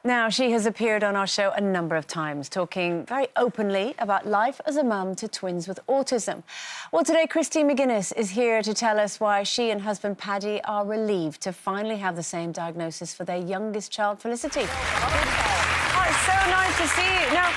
Now, she has appeared on our show a number of times, talking very openly about life as a mum to twins with autism. Well, today, Paddy McGuinness is here to tell us why she and husband Paddy are relieved to finally have the same diagnosis for their youngest child, Felicity. Oh, it's so nice to see you. Now,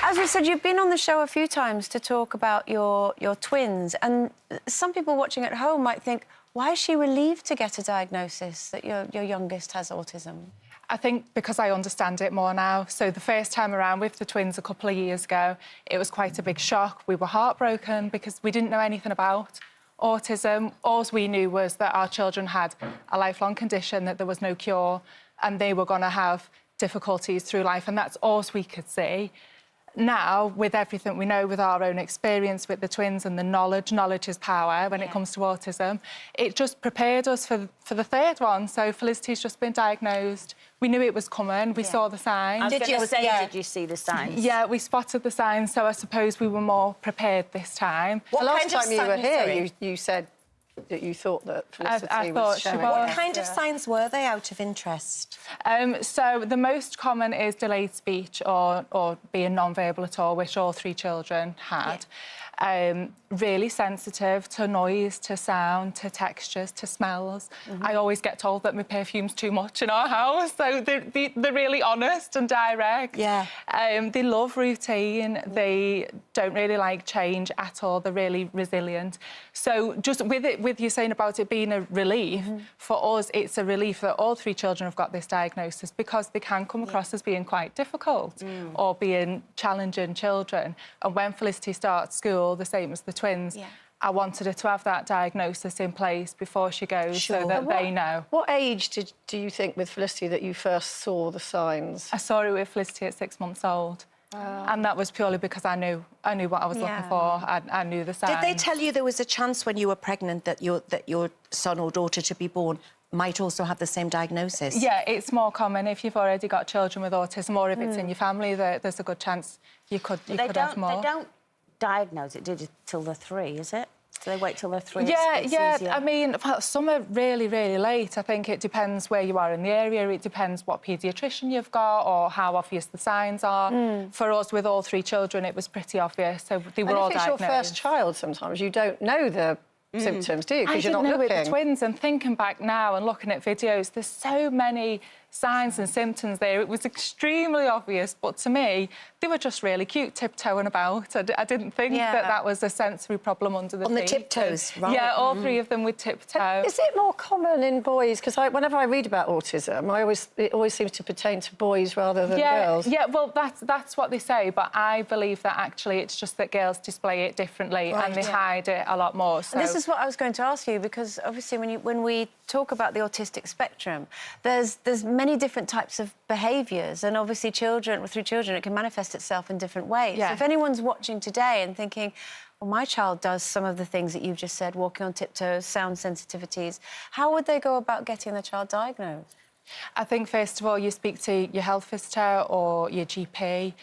as we said, you've been on the show a few times to talk about your twins, and some people watching at home might think, why is she relieved to get a diagnosis that your youngest has autism? I think because I understand it more now. So the first time around with the twins a couple of years ago, it was quite a big shock. We were heartbroken because we didn't know anything about autism. All we knew was that our children had a lifelong condition, that there was no cure, and they were going to have difficulties through life, and that's all we could see. Now, with everything we know, with our own experience with the twins and the knowledge is power when it comes to autism, it just prepared us for the third one. So Felicity's just been diagnosed. We knew it was coming. We saw the signs. Did you see the signs? Yeah, we spotted the signs, so I suppose we were more prepared this time. The last time you were here, you said that you thought that Felicity was showing. What kind of signs were they, out of interest? So the most common is delayed speech or being non-verbal at all, which all three children had. Really sensitive to noise, to sound, to textures, to smells. I always get told that my perfume's too much in our house, so they're really honest and direct. They love routine. They don't really like change at all. They're really resilient. So just with you saying about it being a relief, for us, it's a relief that all three children have got this diagnosis, because they can come across as being quite difficult or being challenging children. And when Felicity starts school, the same as the twins, I wanted her to have that diagnosis in place before she goes, so that they know. What age do you think with Felicity that you first saw the signs? I saw it with Felicity at 6 months old. And that was purely because I knew what I was looking for. I knew the signs. Did they tell you there was a chance when you were pregnant that your son or daughter to be born might also have the same diagnosis? Yeah, it's more common if you've already got children with autism, or if it's in your family, there's a good chance you could have more. They don't diagnose it, did it, till they're 3, is it? Do they wait till they're 3? Yeah, easier? I mean, well, some are really, really late. I think it depends where you are in the area. It depends what paediatrician you've got or how obvious the signs are. For us, with all three children, it was pretty obvious, so they were all diagnosed. If it's your first child, sometimes you don't know the symptoms, do you? Because you're not looking. I didn't know with the twins, and thinking back now and looking at videos, there's so many signs and symptoms there. It was extremely obvious, but to me, they were just really cute, tiptoeing about. I didn't think that was a sensory problem under the feet. On the tiptoes, right? Yeah, all three of them would tiptoe. Is it more common in boys? Because whenever I read about autism, it always seems to pertain to boys rather than girls. Yeah, well, that's what they say, but I believe that actually it's just that girls display it differently and they hide it a lot more. So. And this is what I was going to ask you, because obviously when we talk about the autistic spectrum, there's many different types of behaviours, and obviously through children it can manifest itself in different ways. So if anyone's watching today and thinking, well, my child does some of the things that you've just said, walking on tiptoes, sound sensitivities, how would they go about getting the child diagnosed? I think, first of all, you speak to your health visitor or your GP.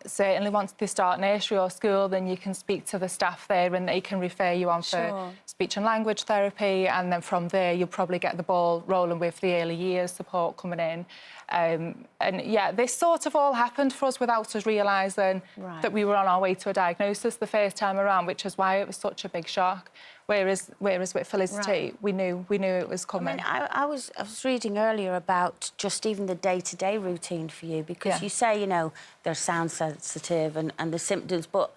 Certainly once they start nursery or school, then you can speak to the staff there and they can refer you on for speech and language therapy, and then from there you'll probably get the ball rolling with the early years support coming in. And yeah, this sort of all happened for us without us realising that we were on our way to a diagnosis the first time around, which is why it was such a big shock. Whereas with Felicity, we knew it was coming. I mean, I was reading earlier about just even the day-to-day routine for you, because you say, you know, they're sound sensitive and the symptoms, but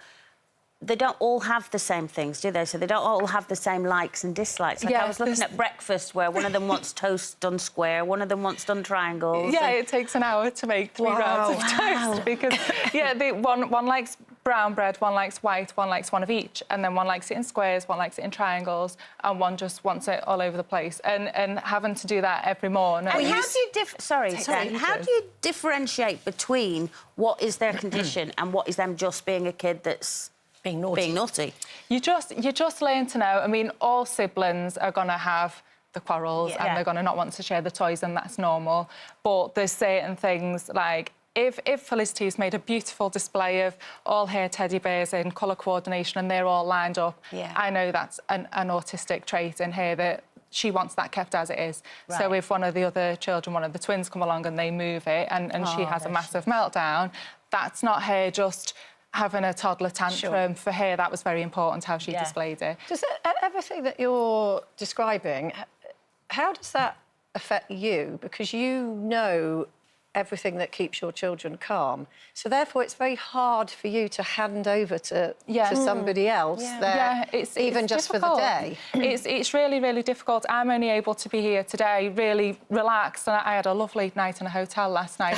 they don't all have the same things, do they? So they don't all have the same likes and dislikes. Like I was looking at breakfast, where one of them wants toast done square, one of them wants done triangles. Yeah, it takes an hour to make 3 rounds of toast, because one likes brown bread, one likes white, one likes one of each, and then one likes it in squares, one likes it in triangles, and one just wants it all over the place. And having to do that every morning. And how do you how do you differentiate between what is their condition and what is them just being a kid that's being naughty? You just learn to know. I mean, all siblings are going to have the quarrels and they're going to not want to share the toys, and that's normal. But there's certain things like, if Felicity's made a beautiful display of all her teddy bears in colour coordination and they're all lined up, I know that's an autistic trait in her, that she wants that kept as it is. Right. So if one of the other children, one of the twins come along and they move it and she has a massive meltdown, that's not her just having a toddler tantrum. For her, that was very important, how she displayed it. Does everything that you're describing, how does that affect you? Because you know everything that keeps your children calm. So therefore, it's very hard for you to hand over to somebody else even just difficult. for the day. It's really, really difficult. I'm only able to be here today really relaxed, and I had a lovely night in a hotel last night.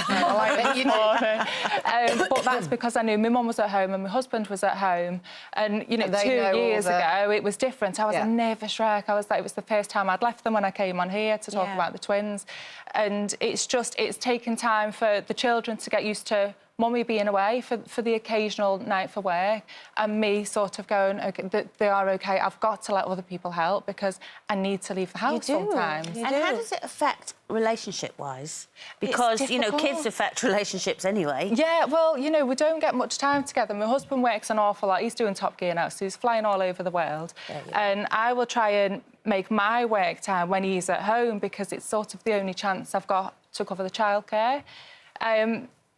But that's because I knew my mum was at home and my husband was at home. And, you know, 2 years ago, it was different. I was a nervous wreck. It was the first time I'd left them when I came on here to talk about the twins. And it's taken time for the children to get used to Mummy being away for the occasional night for work, and me sort of going, okay, they are okay, I've got to let other people help because I need to leave the house sometimes. And how does it affect relationship-wise? Because, you know, kids affect relationships anyway. Yeah, well, you know, we don't get much time together. My husband works an awful lot. He's doing Top Gear now, so he's flying all over the world. And I will try and make my work time when he's at home because it's sort of the only chance I've got to cover the childcare.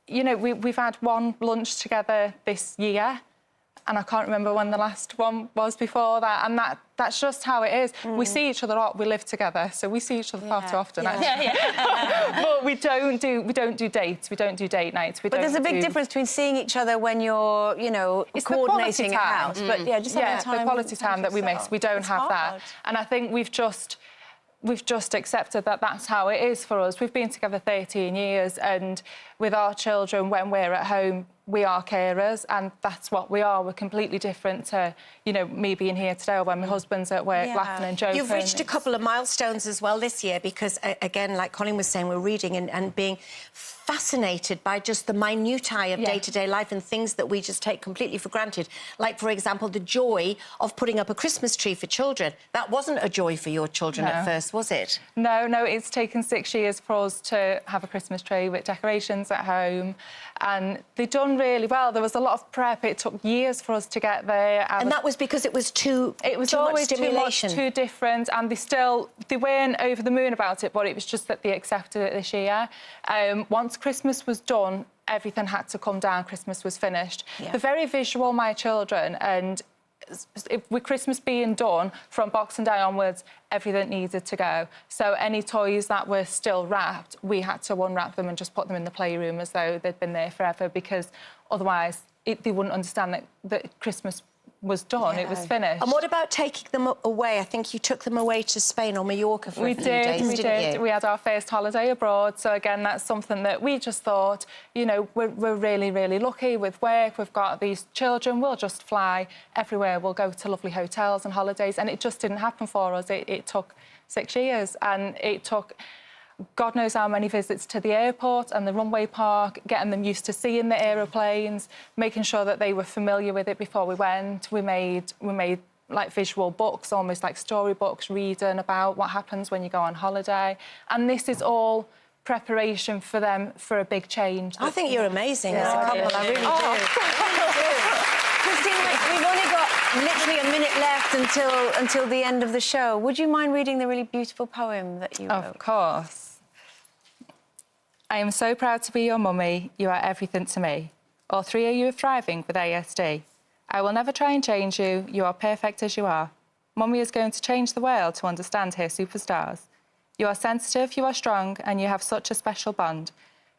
You know, we've had one lunch together this year, and I can't remember when the last one was before that, and that's just how it is. We see each other a lot, we live together, so we see each other far too often, actually. But we don't do dates, we don't do date nights. But there's a big difference between seeing each other when you're, you know, coordinating a house, but just having time. The quality time that we miss, we don't have that. And I think we've just accepted that that's how it is for us. We've been together 13 years, and with our children, when we're at home, we are carers, and that's what we are. We're completely different to, you know, me being here today or when my husband's at work laughing and joking. You've reached a couple of milestones as well this year because, again, like Colin was saying, we're reading and being fascinated by just the minutiae of day-to-day life and things that we just take completely for granted. Like, for example, the joy of putting up a Christmas tree for children. That wasn't a joy for your children at first, was it? No, it's taken 6 years for us to have a Christmas tree with decorations at home, and they've done really well. There was a lot of prep. It took years for us to get there. And that was because it was too always much stimulation. too different, and they weren't over the moon about it, but it was just that they accepted it this year. Once Christmas was done, everything had to come down. Christmas was finished. They're very visual, my children, and with Christmas being done, from Boxing Day onwards, everything needed to go. So any toys that were still wrapped, we had to unwrap them and just put them in the playroom as though they'd been there forever, because otherwise they wouldn't understand that Christmas was done, it was finished. And what about taking them away? I think you took them away to Spain or Mallorca for a few days, didn't you? We had our first holiday abroad, so again, that's something that we just thought, you know, we're really, really lucky with work. We've got these children, we'll just fly everywhere. We'll go to lovely hotels and holidays, and it just didn't happen for us. It took 6 years, and it took God knows how many visits to the airport and the runway park, getting them used to seeing the aeroplanes, making sure that they were familiar with it before we went. We made like visual books, almost like storybooks, reading about what happens when you go on holiday. And this is all preparation for them for a big change. I think you're amazing as a couple, I really do. Christine, we've only got literally a minute left until the end of the show. Would you mind reading the really beautiful poem that you wrote? Of course. I am so proud to be your mummy. You are everything to me. All three of you are thriving with ASD. I will never try and change you. You are perfect as you are. Mummy is going to change the world to understand her superstars. You are sensitive, you are strong, and you have such a special bond.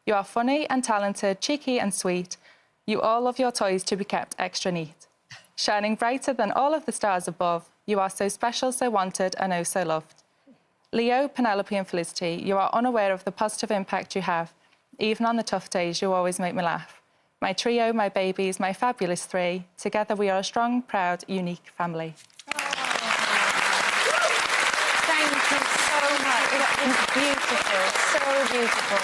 You are funny and talented, cheeky and sweet. You all love your toys to be kept extra neat. Shining brighter than all of the stars above, you are so special, so wanted, and oh so loved. Leo, Penelope and Felicity, you are unaware of the positive impact you have. Even on the tough days, you always make me laugh. My trio, my babies, my fabulous three. Together we are a strong, proud, unique family. Thank you so much. It's beautiful, so beautiful.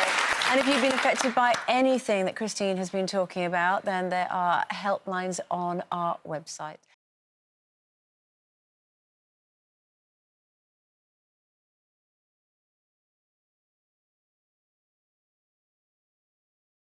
And if you've been affected by anything that Christine has been talking about, then there are helplines on our website.